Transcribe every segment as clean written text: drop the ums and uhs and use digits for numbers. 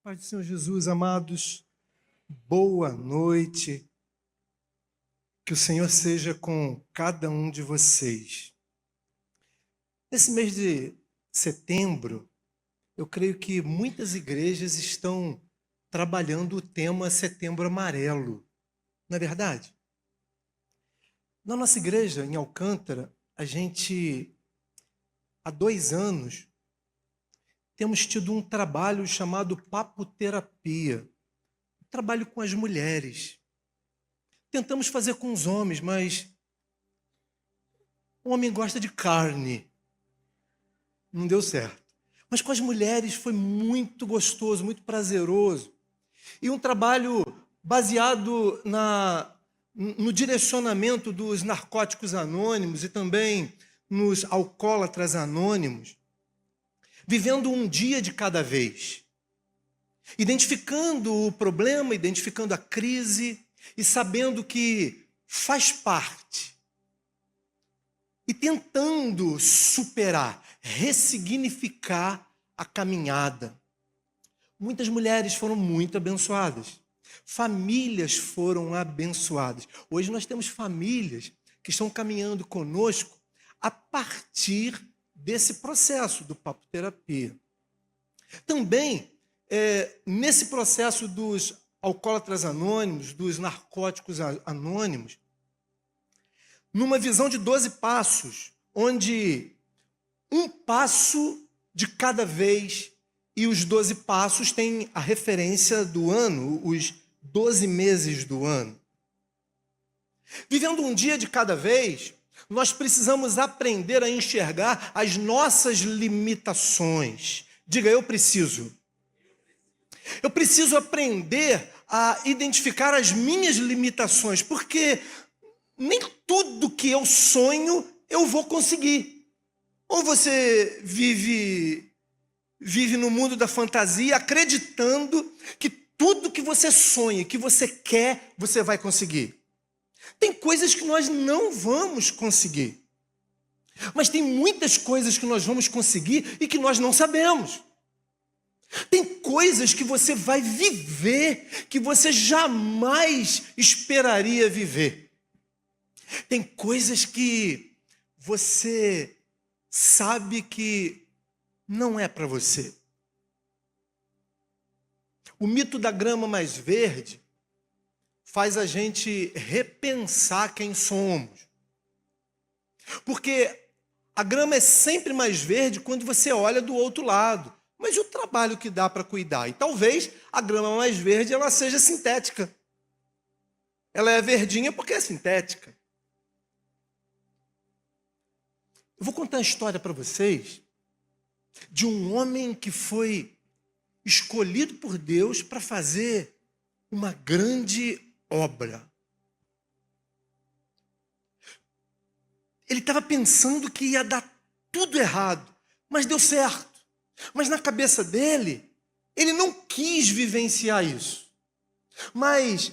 Pai do Senhor Jesus, amados, boa noite. Que o Senhor seja com cada um de vocês. Nesse mês de setembro, eu creio que muitas igrejas estão trabalhando o tema Setembro Amarelo. Não é verdade? Na nossa igreja, em Alcântara, há 2 anos, temos tido um trabalho chamado Papoterapia. Um trabalho com as mulheres. Tentamos fazer com os homens, mas o homem gosta de carne. Não deu certo. Mas com as mulheres foi muito gostoso, muito prazeroso. E um trabalho baseado no direcionamento dos narcóticos anônimos e também nos alcoólatras anônimos. Vivendo um dia de cada vez. Identificando o problema, identificando a crise e sabendo que faz parte. E tentando superar, ressignificar a caminhada. Muitas mulheres foram muito abençoadas. Famílias foram abençoadas. Hoje nós temos famílias que estão caminhando conosco a partir desse processo do Papoterapia. Também, nesse processo dos alcoólatras anônimos, dos narcóticos anônimos, numa visão de 12 passos, onde um passo de cada vez, e os 12 passos têm a referência do ano, os 12 meses do ano. Vivendo um dia de cada vez, nós precisamos aprender a enxergar as nossas limitações. Diga, eu preciso. Eu preciso aprender a identificar as minhas limitações, porque nem tudo que eu sonho eu vou conseguir. Ou você vive no mundo da fantasia, acreditando que tudo que você sonha, que você quer, você vai conseguir. Tem coisas que nós não vamos conseguir. Mas tem muitas coisas que nós vamos conseguir e que nós não sabemos. Tem coisas que você vai viver que você jamais esperaria viver. Tem coisas que você sabe que não é para você. O mito da grama mais verde faz a gente repensar quem somos. Porque a grama é sempre mais verde quando você olha do outro lado. Mas e o trabalho que dá para cuidar? E talvez a grama mais verde ela seja sintética. Ela é verdinha porque é sintética. Eu vou contar a história para vocês de um homem que foi escolhido por Deus para fazer uma grande obra. Ele estava pensando que ia dar tudo errado, mas deu certo. Mas na cabeça dele, ele não quis vivenciar isso. Mas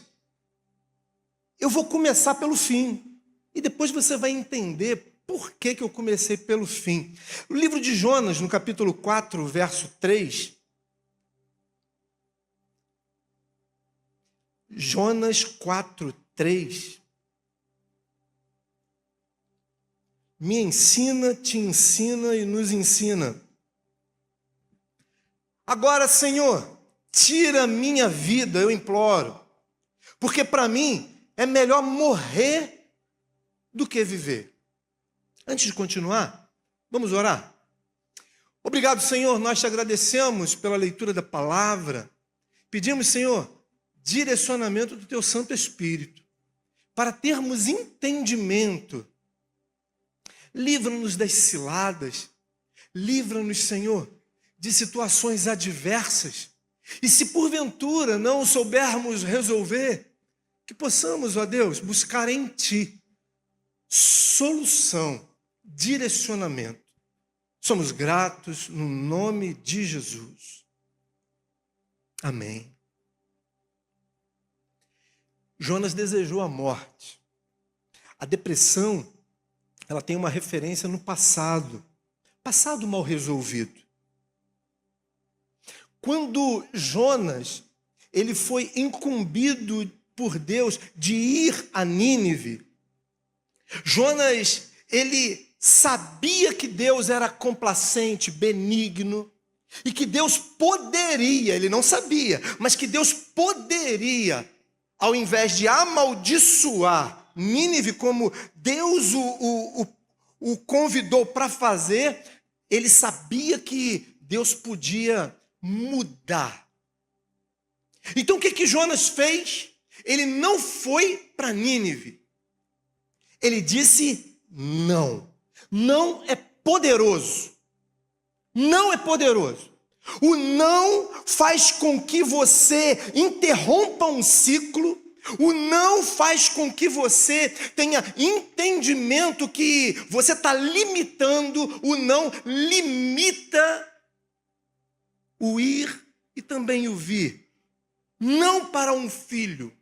eu vou começar pelo fim. E depois você vai entender por que eu comecei pelo fim. O livro de Jonas, no capítulo 4, verso 3. Jonas 4, 3. Me ensina, te ensina e nos ensina. Agora, Senhor, tira a minha vida, eu imploro, porque para mim é melhor morrer do que viver. Antes de continuar, vamos orar? Obrigado, Senhor, nós te agradecemos pela leitura da palavra. Pedimos, Senhor, direcionamento do teu Santo Espírito, para termos entendimento. Livra-nos das ciladas, livra-nos, Senhor, de situações adversas, e se porventura não soubermos resolver, que possamos, ó Deus, buscar em Ti solução, direcionamento. Somos gratos no nome de Jesus. Amém. Jonas desejou a morte. A depressão, ela tem uma referência no passado mal resolvido. quando Jonas, ele foi incumbido por Deus de ir a Nínive, Jonas, ele sabia que Deus era complacente, benigno, e que Deus poderia, ele não sabia, mas que Deus poderia, ao invés de amaldiçoar Nínive, como Deus o convidou para fazer, ele sabia que Deus podia mudar. Então o que Jonas fez? Ele não foi para Nínive. Ele disse não. Não é poderoso. Não é poderoso. O não faz com que você interrompa um ciclo. O não faz com que você tenha entendimento que você está limitando. O não limita o ir e também o vir. Não para um filho,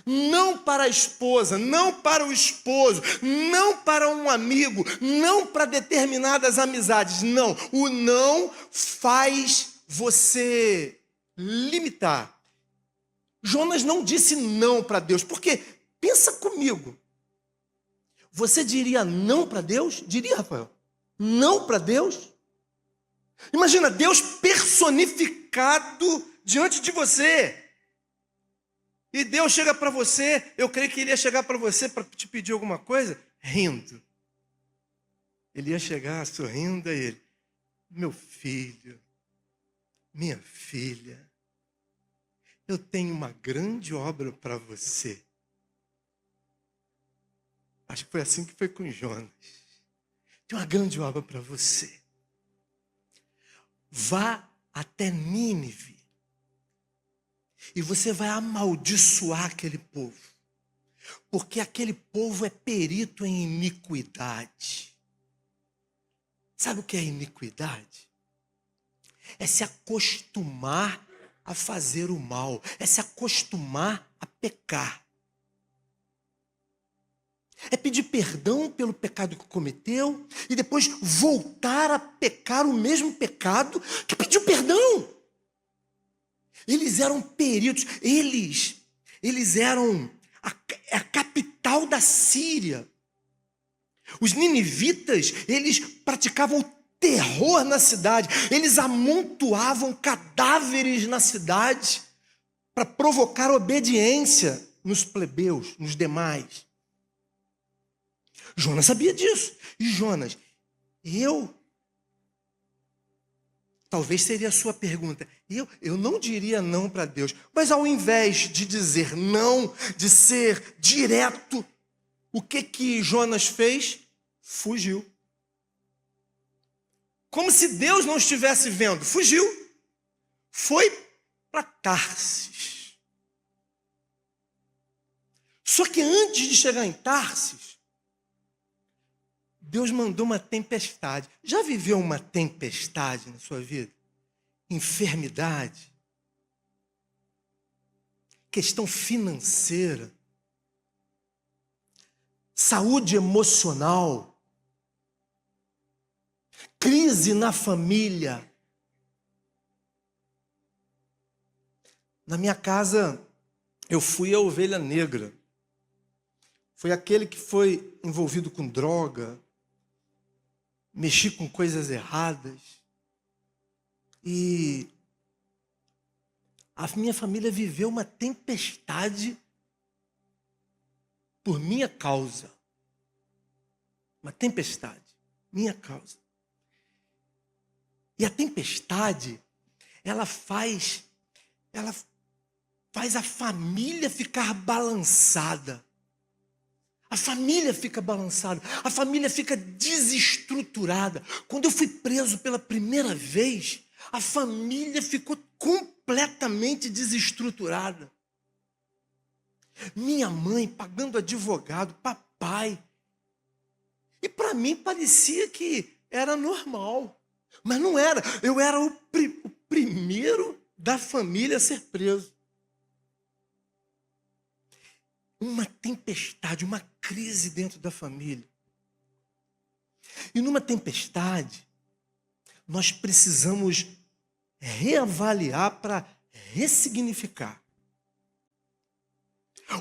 não para a esposa, não para o esposo, não para um amigo, não para determinadas amizades. Não, o não faz você limitar. Jonas não disse não para Deus, porque, pensa comigo, você diria não para Deus? Diria, Rafael? Não para Deus? Imagina Deus personificado diante de você. E Deus chega para você, eu creio que ele ia chegar para você para te pedir alguma coisa, rindo. Ele ia chegar sorrindo a ele. Meu filho, minha filha, eu tenho uma grande obra para você. Acho que foi assim que foi com Jonas. Tenho uma grande obra para você. Vá até Nínive. E você vai amaldiçoar aquele povo. Porque aquele povo é perito em iniquidade. Sabe o que é iniquidade? É se acostumar a fazer o mal. É se acostumar a pecar. É pedir perdão pelo pecado que cometeu e depois voltar a pecar o mesmo pecado que pediu perdão. Eles eram peritos, eles eram a capital da Síria. Os ninivitas, eles praticavam o terror na cidade, eles amontoavam cadáveres na cidade para provocar obediência nos plebeus, nos demais. Jonas sabia disso. E Jonas, talvez seria a sua pergunta. Eu não diria não para Deus, mas ao invés de dizer não, de ser direto, o que Jonas fez? Fugiu. Como se Deus não estivesse vendo. Fugiu. Foi para Tarsis. Só que antes de chegar em Tarsis, Deus mandou uma tempestade. Já viveu uma tempestade na sua vida? Enfermidade, questão financeira, saúde emocional, crise na família. Na minha casa, eu fui a ovelha negra. Foi aquele que foi envolvido com droga, mexi com coisas erradas. E a minha família viveu uma tempestade por minha causa. Uma tempestade, minha causa. E a tempestade, ela faz a família ficar balançada. A família fica balançada, a família fica desestruturada. Quando eu fui preso pela primeira vez, a família ficou completamente desestruturada. Minha mãe pagando advogado, papai. E para mim parecia que era normal. Mas não era. Eu era o primeiro da família a ser preso. Uma tempestade, uma crise dentro da família. E numa tempestade, nós precisamos reavaliar, para ressignificar.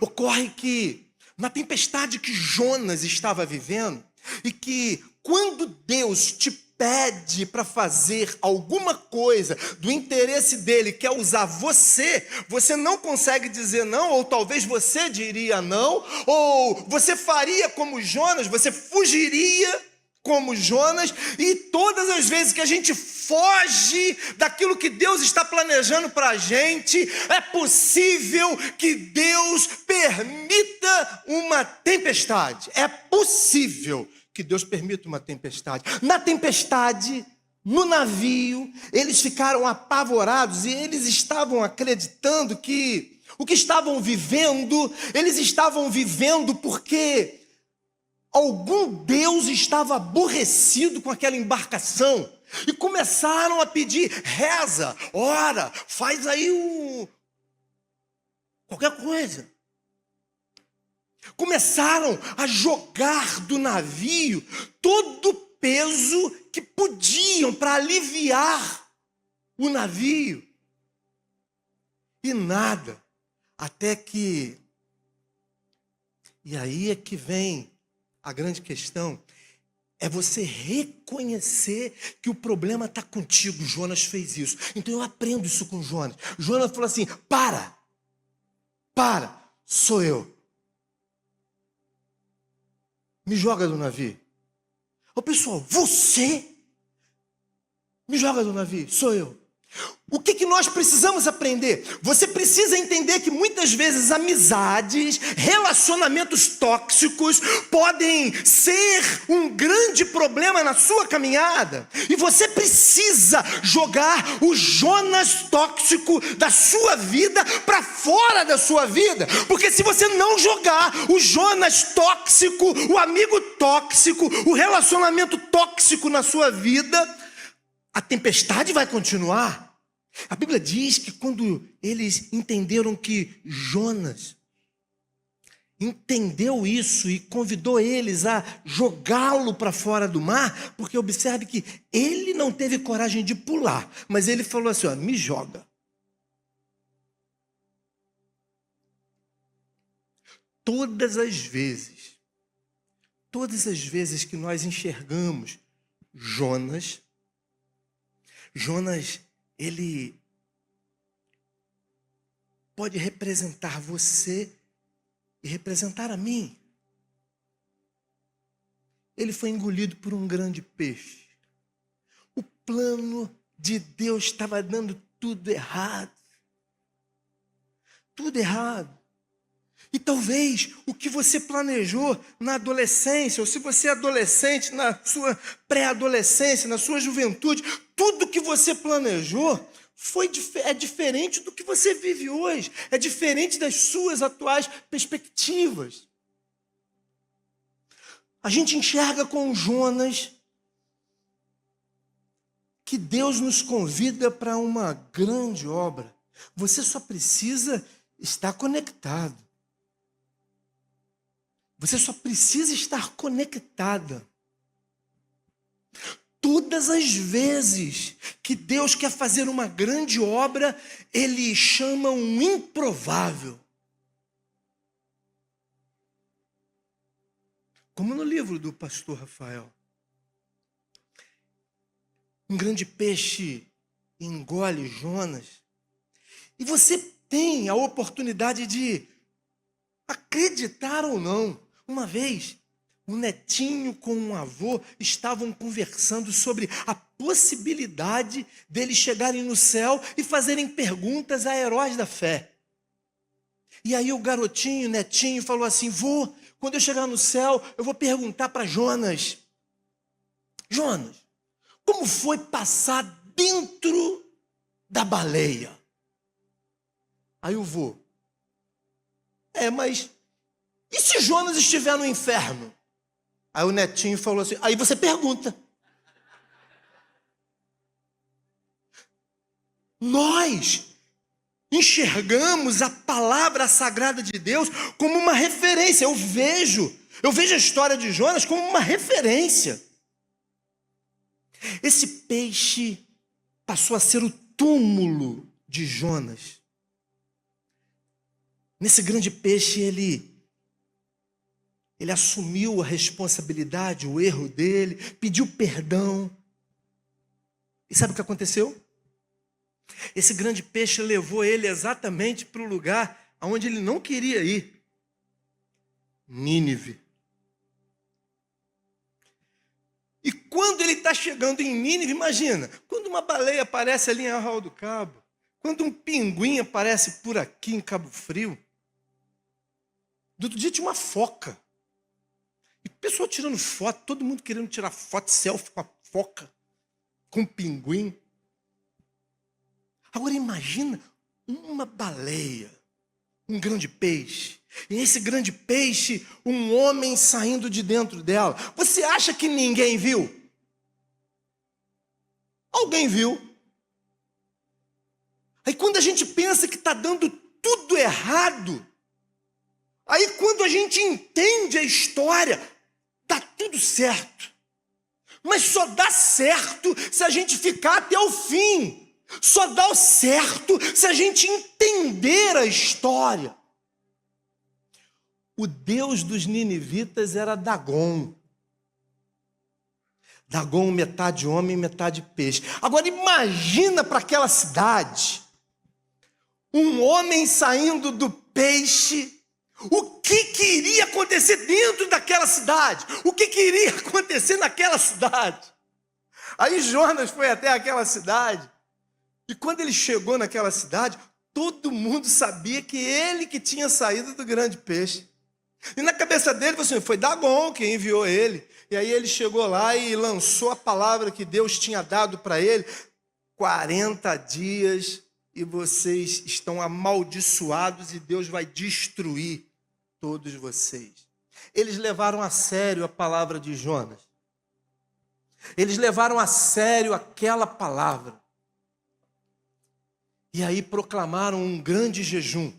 Ocorre que, na tempestade que Jonas estava vivendo, e que quando Deus te pede para fazer alguma coisa do interesse dele, quer usar você, você não consegue dizer não, ou talvez você diria não, ou você faria como Jonas, você fugiria como Jonas, e todas as vezes que a gente foge daquilo que Deus está planejando para a gente, é possível que Deus permita uma tempestade. É possível que Deus permita uma tempestade. Na tempestade, no navio, eles ficaram apavorados e eles estavam acreditando que o que estavam vivendo, eles estavam vivendo porque algum Deus estava aborrecido com aquela embarcação e começaram a pedir: reza, ora, faz aí qualquer coisa. Começaram a jogar do navio todo o peso que podiam para aliviar o navio. E nada, até que... E aí é que vem a grande questão, é você reconhecer que o problema está contigo. Jonas fez isso. Então eu aprendo isso com Jonas. Jonas falou assim: para, sou eu. Me joga do navio. Ô pessoal, você me joga do navio, sou eu. O que nós precisamos aprender? Você precisa entender que muitas vezes amizades, relacionamentos tóxicos podem ser um grande problema na sua caminhada. E você precisa jogar o Jonas tóxico da sua vida para fora da sua vida. Porque se você não jogar o Jonas tóxico, o amigo tóxico, o relacionamento tóxico na sua vida, a tempestade vai continuar. A Bíblia diz que quando eles entenderam que Jonas entendeu isso e convidou eles a jogá-lo para fora do mar, porque observe que ele não teve coragem de pular, mas ele falou assim: ó, me joga. Todas as vezes que nós enxergamos Jonas, ele pode representar você e representar a mim. Ele foi engolido por um grande peixe. O plano de Deus estava dando tudo errado. Tudo errado. E talvez o que você planejou na adolescência, ou se você é adolescente, na sua pré-adolescência, na sua juventude, tudo que você planejou é diferente do que você vive hoje, é diferente das suas atuais perspectivas. A gente enxerga com Jonas que Deus nos convida para uma grande obra. Você só precisa estar conectado. Você só precisa estar conectada. Todas as vezes que Deus quer fazer uma grande obra, Ele chama um improvável. Como no livro do pastor Rafael. Um grande peixe engole Jonas. E você tem a oportunidade de acreditar ou não. Uma vez, um netinho com um avô estavam conversando sobre a possibilidade deles chegarem no céu e fazerem perguntas a heróis da fé. E aí o garotinho, o netinho, falou assim: vô, quando eu chegar no céu, eu vou perguntar para Jonas. Jonas, como foi passar dentro da baleia? Aí o vô: mas e se Jonas estiver no inferno? Aí o netinho falou assim: aí você pergunta. Nós enxergamos a palavra sagrada de Deus como uma referência. Eu vejo a história de Jonas como uma referência. Esse peixe passou a ser o túmulo de Jonas. Nesse grande peixe, ele assumiu a responsabilidade, o erro dele, pediu perdão. E sabe o que aconteceu? Esse grande peixe levou ele exatamente para o lugar aonde ele não queria ir. Nínive. E quando ele está chegando em Nínive, imagina, quando uma baleia aparece ali em Arraial do Cabo, quando um pinguim aparece por aqui em Cabo Frio, do outro dia tinha uma foca. E pessoal tirando foto, todo mundo querendo tirar foto, selfie com a foca, com um pinguim. Agora imagina uma baleia, um grande peixe. E esse grande peixe, um homem saindo de dentro dela. Você acha que ninguém viu? Alguém viu. Aí quando a gente pensa que está dando tudo errado, aí quando a gente entende a história, dá tudo certo. Mas só dá certo se a gente ficar até o fim. Só dá o certo se a gente entender a história. O deus dos ninivitas era Dagon. Dagon, metade homem, metade peixe. Agora imagina para aquela cidade, um homem saindo do peixe. O que iria acontecer dentro daquela cidade? O que iria acontecer naquela cidade? Aí Jonas foi até aquela cidade. E quando ele chegou naquela cidade, todo mundo sabia que ele que tinha saído do grande peixe. E na cabeça dele, foi Dagon quem enviou ele. E aí ele chegou lá e lançou a palavra que Deus tinha dado para ele. 40 dias e vocês estão amaldiçoados e Deus vai destruir todos vocês. Eles levaram a sério a palavra de Jonas. Eles levaram a sério aquela palavra. E aí proclamaram um grande jejum.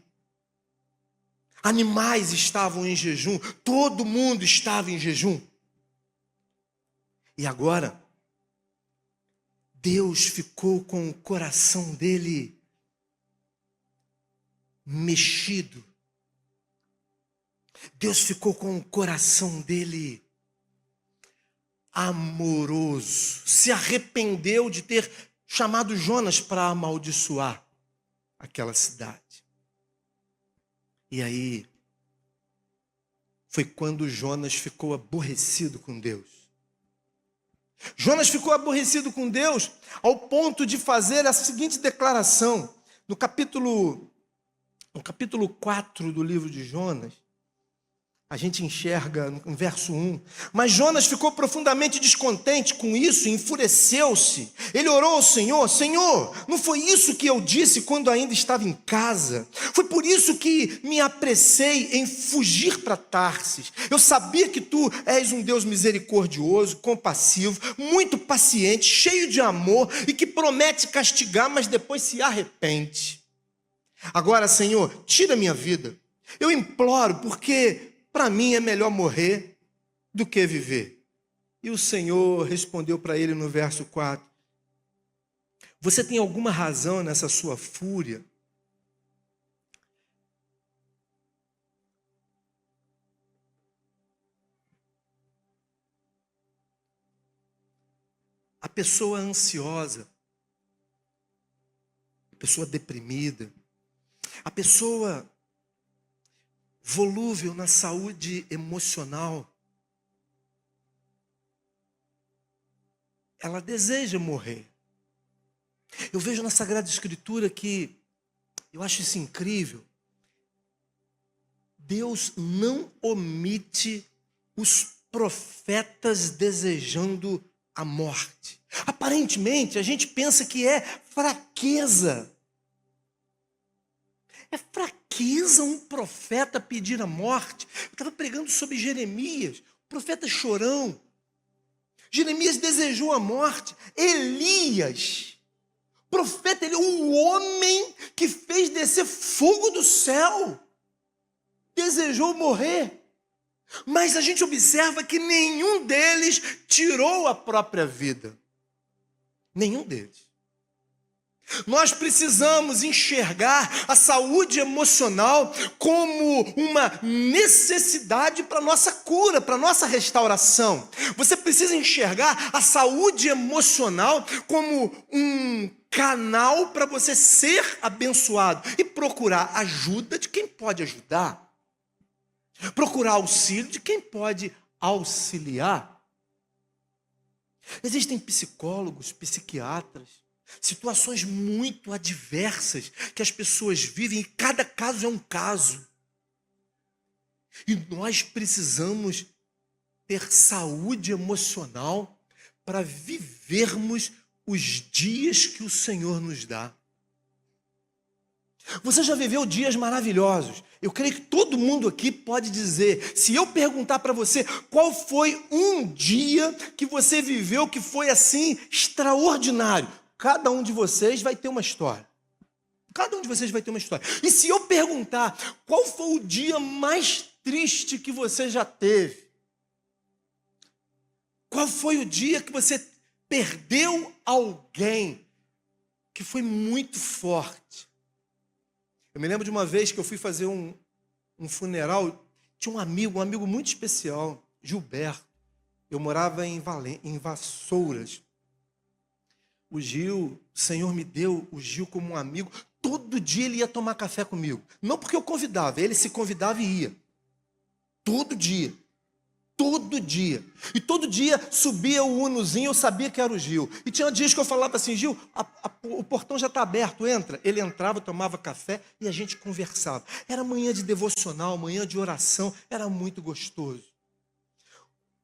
Animais estavam em jejum, todo mundo estava em jejum. E agora, Deus ficou com o coração dele mexido. Deus ficou com o coração dele amoroso. Se arrependeu de ter chamado Jonas para amaldiçoar aquela cidade. E aí, foi quando Jonas ficou aborrecido com Deus. Jonas ficou aborrecido com Deus ao ponto de fazer a seguinte declaração. No capítulo 4 do livro de Jonas, a gente enxerga no verso 1. Mas Jonas ficou profundamente descontente com isso, enfureceu-se. Ele orou ao Senhor: Senhor, não foi isso que eu disse quando ainda estava em casa? Foi por isso que me apressei em fugir para Tarsis. Eu sabia que tu és um Deus misericordioso, compassivo, muito paciente, cheio de amor e que promete castigar, mas depois se arrepende. Agora, Senhor, tira minha vida. Eu imploro, porque para mim é melhor morrer do que viver. E o Senhor respondeu para ele no verso 4. Você tem alguma razão nessa sua fúria? A pessoa ansiosa, a pessoa deprimida, a pessoa volúvel na saúde emocional, ela deseja morrer. Eu vejo na Sagrada Escritura que, eu acho isso incrível, Deus não omite os profetas desejando a morte. Aparentemente, a gente pensa que é fraqueza. É fraqueza um profeta pedir a morte. Eu estava pregando sobre Jeremias, o profeta chorão. Jeremias desejou a morte. Elias, profeta, ele é um homem que fez descer fogo do céu, desejou morrer. Mas a gente observa que nenhum deles tirou a própria vida. Nenhum deles. Nós precisamos enxergar a saúde emocional como uma necessidade para a nossa cura, para a nossa restauração. Você precisa enxergar a saúde emocional como um canal para você ser abençoado e procurar ajuda de quem pode ajudar. Procurar auxílio de quem pode auxiliar. Existem psicólogos, psiquiatras, situações muito adversas que as pessoas vivem, e cada caso é um caso. E nós precisamos ter saúde emocional para vivermos os dias que o Senhor nos dá. Você já viveu dias maravilhosos? Eu creio que todo mundo aqui pode dizer, se eu perguntar para você qual foi um dia que você viveu que foi assim extraordinário, cada um de vocês vai ter uma história. Cada um de vocês vai ter uma história. E se eu perguntar qual foi o dia mais triste que você já teve? Qual foi o dia que você perdeu alguém que foi muito forte? Eu me lembro de uma vez que eu fui fazer um funeral, tinha um amigo muito especial, Gilberto. Eu morava em Vassouras. O Gil, o Senhor me deu o Gil como um amigo. Todo dia ele ia tomar café comigo. Não porque eu convidava, ele se convidava e ia. Todo dia. Todo dia. E todo dia subia o Unozinho, eu sabia que era o Gil. E tinha dias que eu falava assim, Gil, o portão já está aberto, entra. Ele entrava, tomava café e a gente conversava. Era manhã de devocional, manhã de oração, era muito gostoso.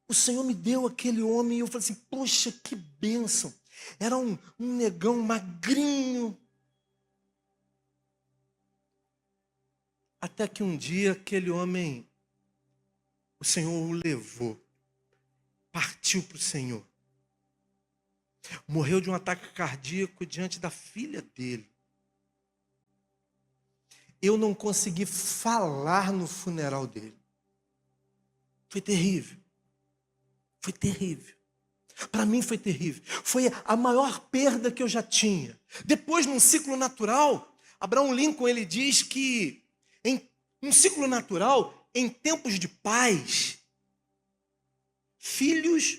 O Senhor me deu aquele homem e eu falei assim, poxa, que bênção. Era um negão magrinho. Até que um dia aquele homem, o Senhor o levou, partiu para o Senhor. Morreu de um ataque cardíaco diante da filha dele. Eu não consegui falar no funeral dele. Foi terrível. Foi terrível. Para mim foi terrível. Foi a maior perda que eu já tinha. Depois, num ciclo natural, Abraham Lincoln ele diz que em um ciclo natural, em tempos de paz, filhos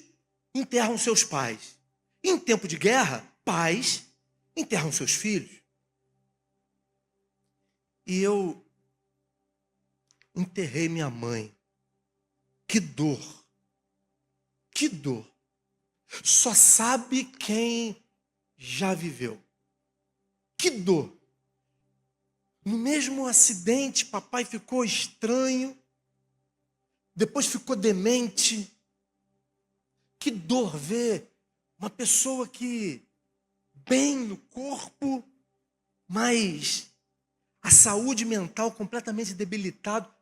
enterram seus pais. Em tempo de guerra, pais enterram seus filhos. E eu enterrei minha mãe. Que dor. Que dor. Só sabe quem já viveu. Que dor. No mesmo acidente, papai ficou estranho, depois ficou demente. Que dor ver uma pessoa que bem no corpo, mas a saúde mental completamente debilitada,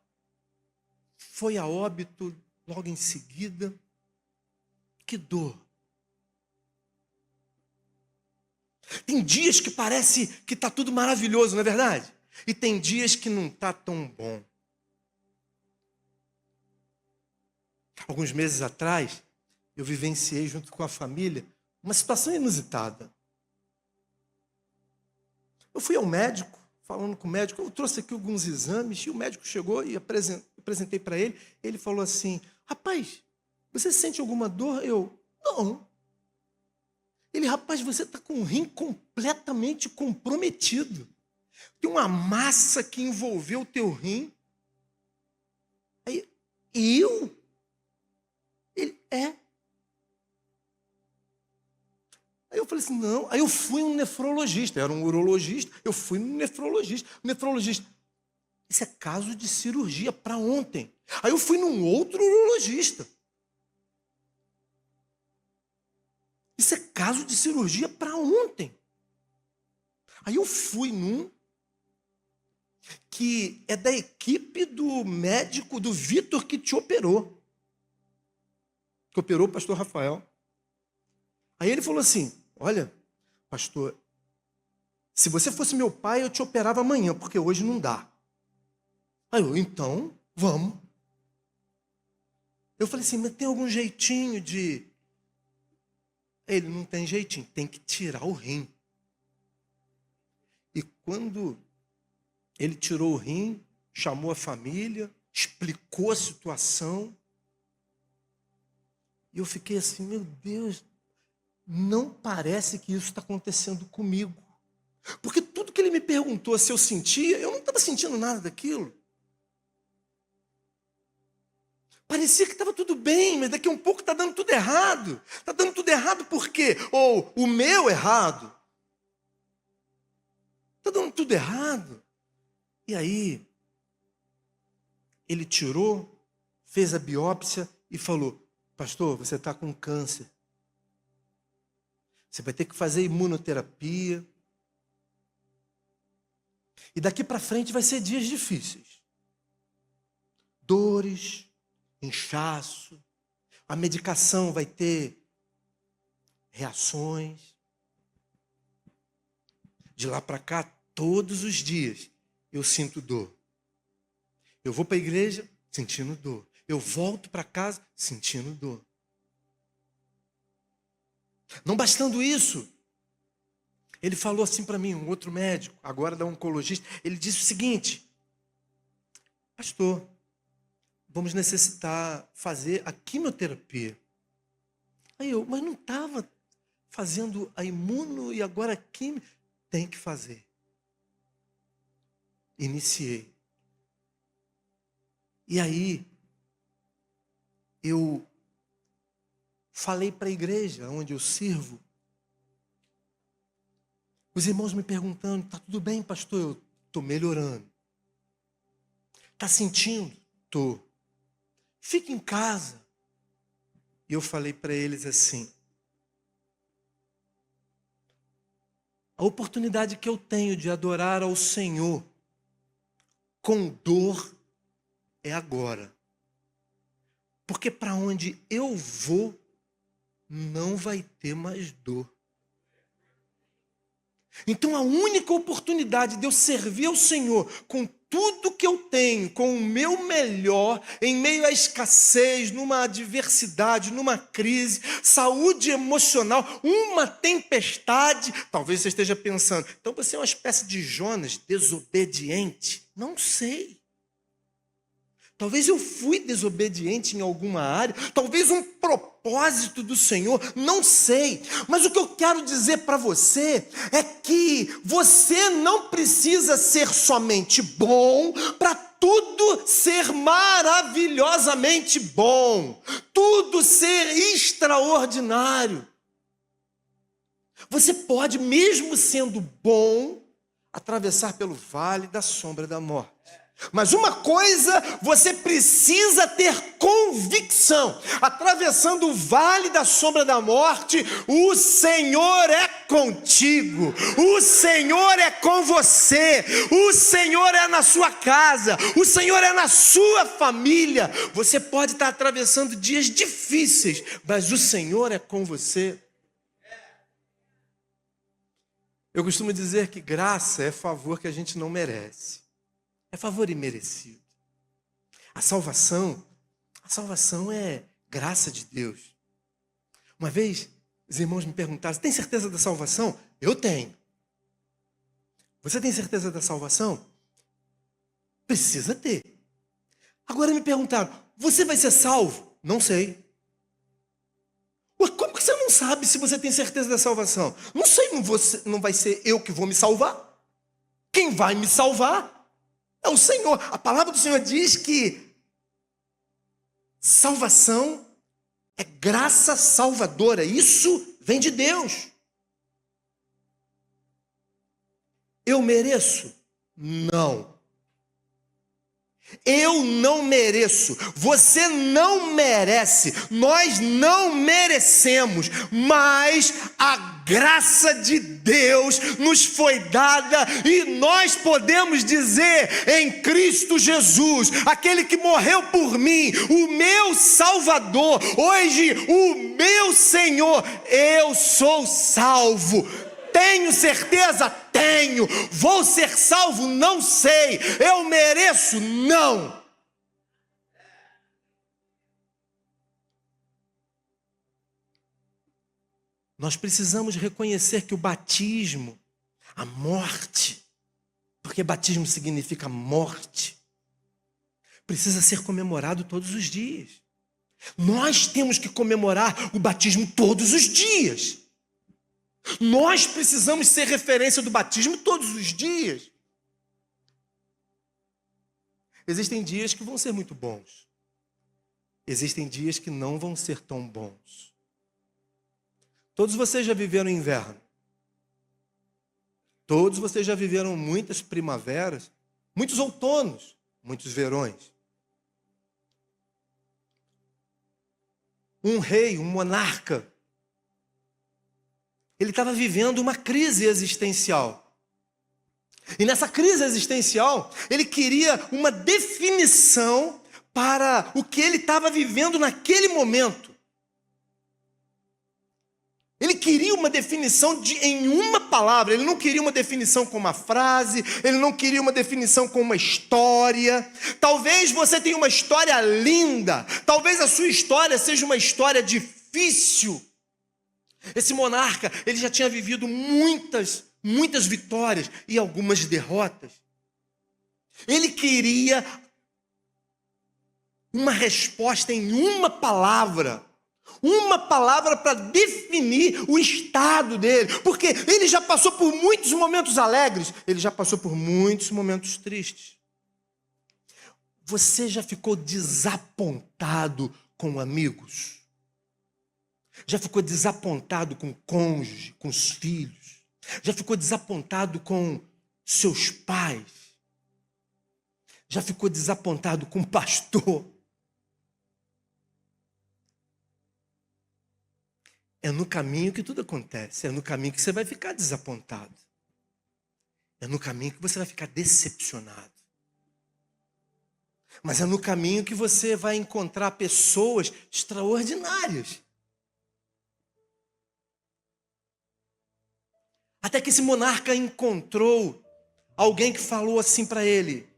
foi a óbito logo em seguida. Que dor. Tem dias que parece que está tudo maravilhoso, não é verdade? E tem dias que não está tão bom. Alguns meses atrás, eu vivenciei junto com a família uma situação inusitada. Eu fui ao médico, falando com o médico, eu trouxe aqui alguns exames, e o médico chegou e apresentei para ele. Ele falou assim, rapaz, você sente alguma dor? Eu, não. Ele, rapaz, você está com o rim completamente comprometido. Tem uma massa que envolveu o teu rim. Aí, eu? Ele, é. Aí eu falei assim, não. Aí eu fui um nefrologista, era um urologista, eu fui um nefrologista. Nefrologista, isso é caso de cirurgia para ontem. Aí eu fui num outro urologista. Isso é caso de cirurgia para ontem. Aí eu fui num que é da equipe do médico, do Vitor, que te operou. Que operou o pastor Rafael. Aí ele falou assim, olha, pastor, se você fosse meu pai, eu te operava amanhã, porque hoje não dá. Aí eu, então, vamos. Eu falei assim, mas tem algum jeitinho de... Ele, não tem jeitinho, tem que tirar o rim. quando ele tirou o rim, chamou a família, explicou a situação, e eu fiquei assim, meu Deus, não parece que isso está acontecendo comigo. Porque tudo que ele me perguntou se eu sentia, eu não estava sentindo nada daquilo. Parecia que estava tudo bem, mas daqui a um pouco está dando tudo errado. Está dando tudo errado por quê? Ou o meu errado. Está dando tudo errado. E aí, ele tirou, fez a biópsia e falou, pastor, você está com câncer. Você vai ter que fazer imunoterapia. E daqui para frente vai ser dias difíceis. Dores, inchaço, a medicação vai ter reações. De lá para cá, todos os dias, eu sinto dor. Eu vou para a igreja sentindo dor. Eu volto para casa sentindo dor. Não bastando isso, ele falou assim para mim, um outro médico, agora da oncologista, ele disse o seguinte, pastor, vamos necessitar fazer a quimioterapia. Aí eu, mas não estava fazendo a imuno e agora a quimio? Tem que fazer. Iniciei. E aí, eu falei para a igreja onde eu sirvo, os irmãos me perguntando, está tudo bem, pastor? Eu estou melhorando. Está sentindo? Estou. Fica em casa. E eu falei para eles assim, a oportunidade que eu tenho de adorar ao Senhor com dor é agora. Porque para onde eu vou, não vai ter mais dor. Então a única oportunidade de eu servir ao Senhor com tudo que eu tenho, com o meu melhor, em meio à escassez, numa adversidade, numa crise, saúde emocional, uma tempestade. Talvez você esteja pensando, então você é uma espécie de Jonas desobediente. Não sei. Talvez eu fui desobediente em alguma área, talvez um propósito do Senhor, não sei. Mas o que eu quero dizer para você é que você não precisa ser somente bom para tudo ser maravilhosamente bom, tudo ser extraordinário. Você pode, mesmo sendo bom, atravessar pelo vale da sombra da morte. Mas uma coisa você precisa ter convicção: atravessando o vale da sombra da morte, o Senhor é contigo, o Senhor é com você, o Senhor é na sua casa, o Senhor é na sua família. Você pode estar atravessando dias difíceis, mas o Senhor é com você. Eu costumo dizer que graça é favor que a gente não merece. É favor imerecido. A salvação é graça de Deus. Uma vez, os irmãos me perguntaram, tem certeza da salvação? Eu tenho. Você tem certeza da salvação? Precisa ter. Agora me perguntaram, você vai ser salvo? Não sei. Ué, como que você não sabe se você tem certeza da salvação? Não sei, não vai ser eu que vou me salvar. Quem vai me salvar é o Senhor. A palavra do Senhor diz que salvação é graça salvadora. Isso vem de Deus. Eu mereço? Não. Eu não mereço, você não merece, nós não merecemos, mas a graça de Deus nos foi dada e nós podemos dizer em Cristo Jesus, aquele que morreu por mim, o meu Salvador, hoje o meu Senhor, eu sou salvo. Tenho certeza? Tenho. Vou ser salvo? Não sei. Eu mereço? Não. Nós precisamos reconhecer que o batismo, a morte, porque batismo significa morte, precisa ser comemorado todos os dias. Nós temos que comemorar o batismo todos os dias. Nós precisamos ser referência do batismo todos os dias. Existem dias que vão ser muito bons. Existem dias que não vão ser tão bons. Todos vocês já viveram inverno. Todos vocês já viveram muitas primaveras, muitos outonos, muitos verões. Um rei, um monarca, ele estava vivendo uma crise existencial. E nessa crise existencial, ele queria uma definição para o que ele estava vivendo naquele momento. Ele queria uma definição em uma palavra, ele não queria uma definição com uma frase, ele não queria uma definição com uma história. Talvez você tenha uma história linda, talvez a sua história seja uma história difícil. Esse monarca, ele já tinha vivido muitas vitórias e algumas derrotas. Ele queria uma resposta em uma palavra para definir o estado dele, porque ele já passou por muitos momentos alegres, ele já passou por muitos momentos tristes. Você já ficou desapontado com amigos? Já ficou desapontado com o cônjuge, com os filhos? Já ficou desapontado com seus pais? Já ficou desapontado com o pastor? É no caminho que tudo acontece. É no caminho que você vai ficar desapontado. É no caminho que você vai ficar decepcionado. Mas é no caminho que você vai encontrar pessoas extraordinárias. Até que esse monarca encontrou alguém que falou assim para ele: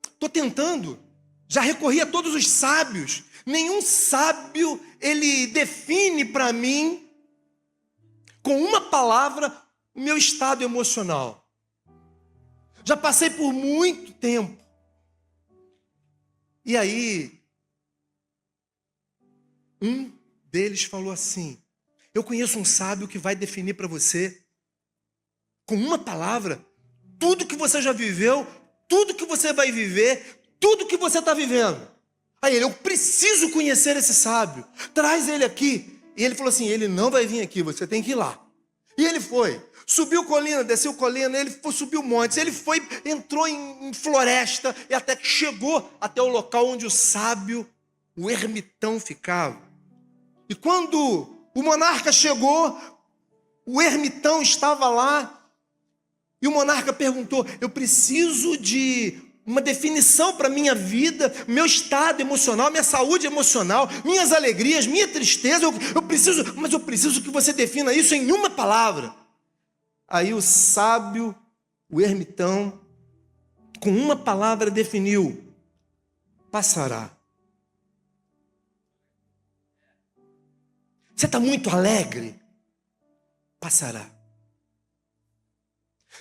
estou tentando, já recorri a todos os sábios, nenhum sábio ele define para mim, com uma palavra, o meu estado emocional. Já passei por muito tempo. E aí, um deles falou assim: eu conheço um sábio que vai definir para você, com uma palavra, tudo que você já viveu, tudo que você vai viver, tudo que você está vivendo. Aí ele: eu preciso conhecer esse sábio, traz ele aqui. E ele falou assim: ele não vai vir aqui, você tem que ir lá. E ele foi, subiu colina, desceu colina, ele foi, subiu montes, ele foi, entrou em floresta, e até que chegou até o local onde o sábio, o ermitão, ficava. E quando o monarca chegou, o ermitão estava lá. E o monarca perguntou: eu preciso de uma definição para a minha vida, meu estado emocional, minha saúde emocional, minhas alegrias, minha tristeza, eu preciso que você defina isso em uma palavra. Aí o sábio, o ermitão, com uma palavra definiu: passará. Você está muito alegre? Passará.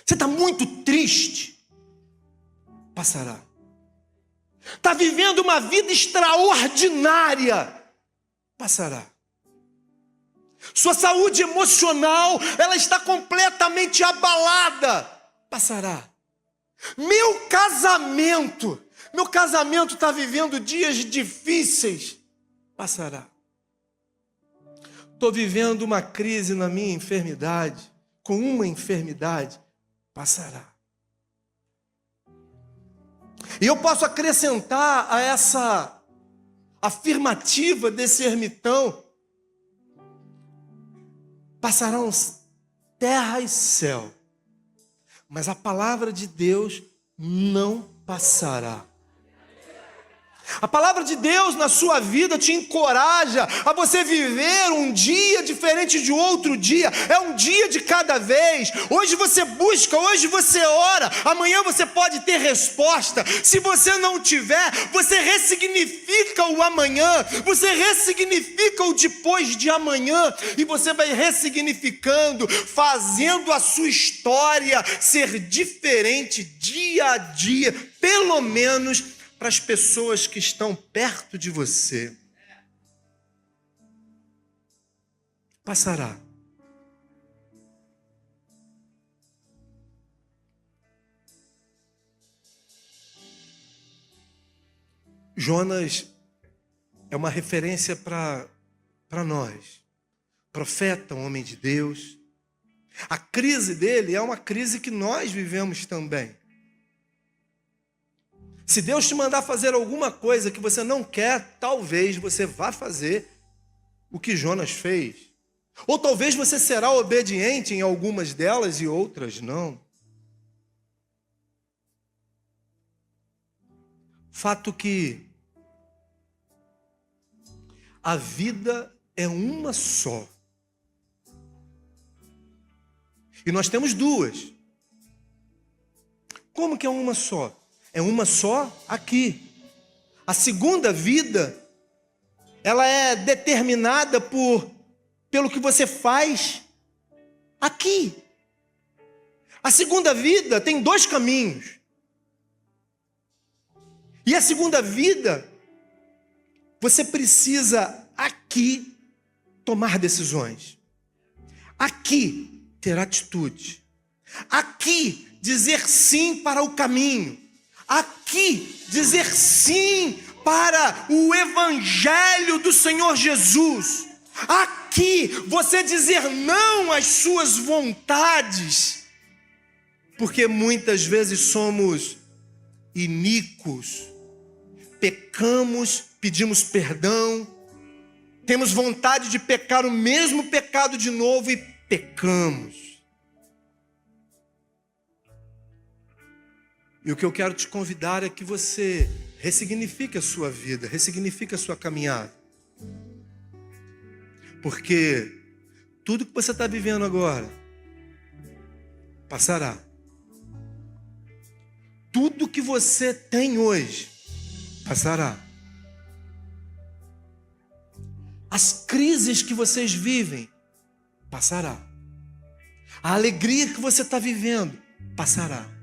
Você está muito triste? Passará. Está vivendo uma vida extraordinária? Passará. Sua saúde emocional, ela está completamente abalada? Passará. Meu casamento está vivendo dias difíceis? Passará. Estou vivendo uma crise na minha enfermidade, com uma enfermidade? Passará. E eu posso acrescentar a essa afirmativa desse ermitão: passarão terra e céu, mas a palavra de Deus não passará. A palavra de Deus na sua vida te encoraja a você viver um dia diferente de outro dia. É um dia de cada vez. Hoje você busca, hoje você ora. Amanhã você pode ter resposta. Se você não tiver, você ressignifica o amanhã. Você ressignifica o depois de amanhã. E você vai ressignificando, fazendo a sua história ser diferente dia a dia. Pelo menos para as pessoas que estão perto de você. Passará. Jonas é uma referência para nós. Profeta, um homem de Deus. A crise dele é uma crise que nós vivemos também. Se Deus te mandar fazer alguma coisa que você não quer, talvez você vá fazer o que Jonas fez. Ou talvez você será obediente em algumas delas e outras não. Fato que a vida é uma só. E nós temos duas. Como que é uma só? É uma só aqui. A segunda vida, ela é determinada pelo que você faz aqui. A segunda vida tem dois caminhos. E a segunda vida, você precisa aqui tomar decisões. Aqui ter atitude. Aqui dizer sim para o caminho. Aqui, dizer sim para o Evangelho do Senhor Jesus. Aqui, você dizer não às suas vontades. Porque muitas vezes somos iníquos, pecamos, pedimos perdão, temos vontade de pecar o mesmo pecado de novo e pecamos. E o que eu quero te convidar é que você ressignifique a sua vida, ressignifique a sua caminhada. Porque tudo que você está vivendo agora passará. Tudo que você tem hoje passará. As crises que vocês vivem passará. A alegria que você está vivendo passará.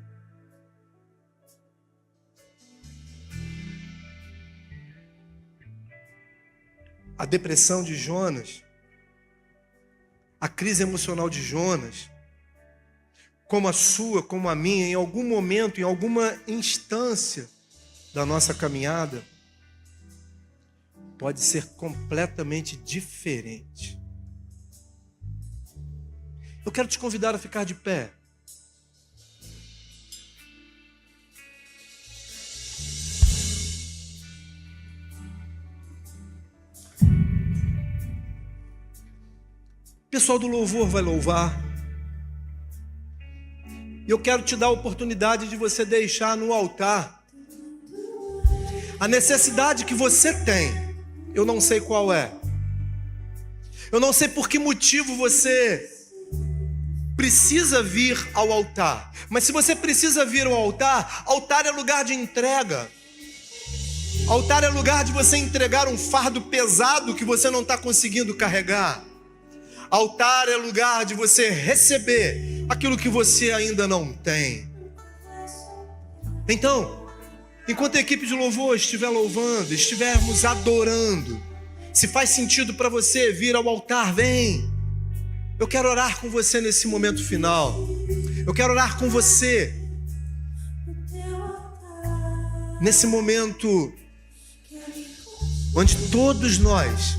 A depressão de Jonas, a crise emocional de Jonas, como a sua, como a minha, em algum momento, em alguma instância da nossa caminhada, pode ser completamente diferente. Eu quero te convidar a ficar de pé. O pessoal do louvor vai louvar. E eu quero te dar a oportunidade de você deixar no altar a necessidade que você tem. Eu não sei qual é. Eu não sei por que motivo você precisa vir ao altar. Mas se você precisa vir ao altar, altar é lugar de entrega. Altar é lugar de você entregar um fardo pesado que você não está conseguindo carregar. Altar é lugar de você receber aquilo que você ainda não tem. Então, enquanto a equipe de louvor estiver louvando, estivermos adorando, se faz sentido para você vir ao altar, vem. Eu quero orar com você nesse momento final. Eu quero orar com você nesse momento onde todos nós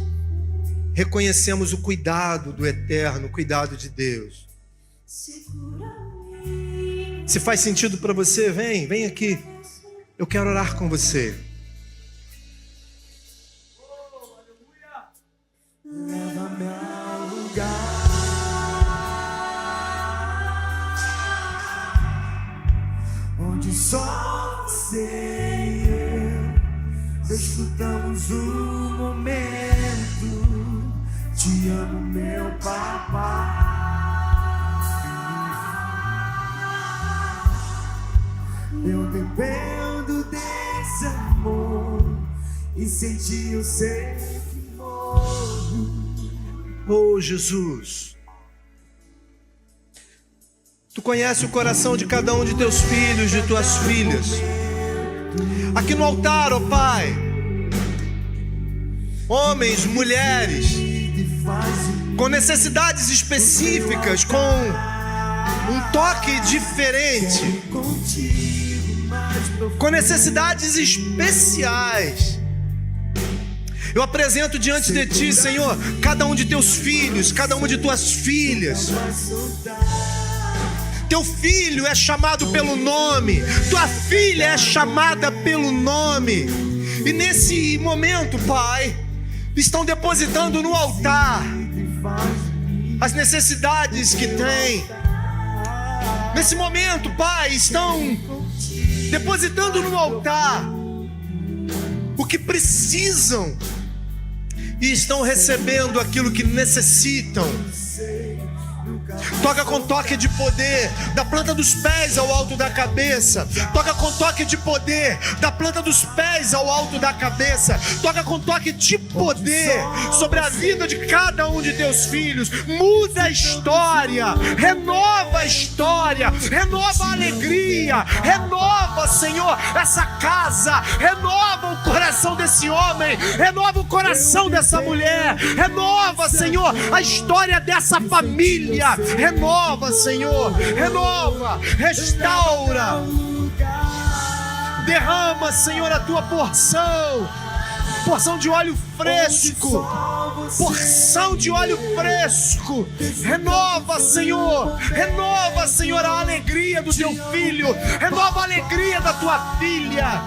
reconhecemos o cuidado do Eterno, o cuidado de Deus. Se faz sentido para você, vem aqui. Eu quero orar com você. Leva-me ao lugar onde só você e eu desfrutamos o momento. Te amo, meu papai. Eu dependo desse amor e sem ti eu sei que morro. Oh, Jesus, Tu conheces o coração de cada um de Teus filhos, de Tuas filhas. Aqui no altar, ó Pai, homens, mulheres, com necessidades específicas, com um toque diferente, com necessidades especiais. Eu apresento diante de Ti, Senhor, cada um de Teus filhos, cada uma de Tuas filhas. Teu filho é chamado pelo nome, tua filha é chamada pelo nome. E nesse momento, Pai, estão depositando no altar as necessidades que têm. Nesse momento, Pai, estão depositando no altar o que precisam e estão recebendo aquilo que necessitam. Toca com toque de poder, da planta dos pés ao alto da cabeça. Toca com toque de poder, da planta dos pés ao alto da cabeça. Toca com toque de poder sobre a vida de cada um de Teus filhos. Muda a história, renova a história, renova a alegria, renova, Senhor, essa casa, renova o coração desse homem, renova o coração dessa mulher, renova, Senhor, a história dessa família. Renova, Senhor, renova, restaura, derrama, Senhor, a Tua porção de óleo fresco, porção de óleo fresco. Renova, Senhor, a alegria do Teu filho, renova a alegria da Tua filha,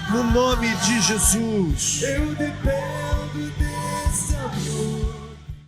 no nome de Jesus. Eu dependo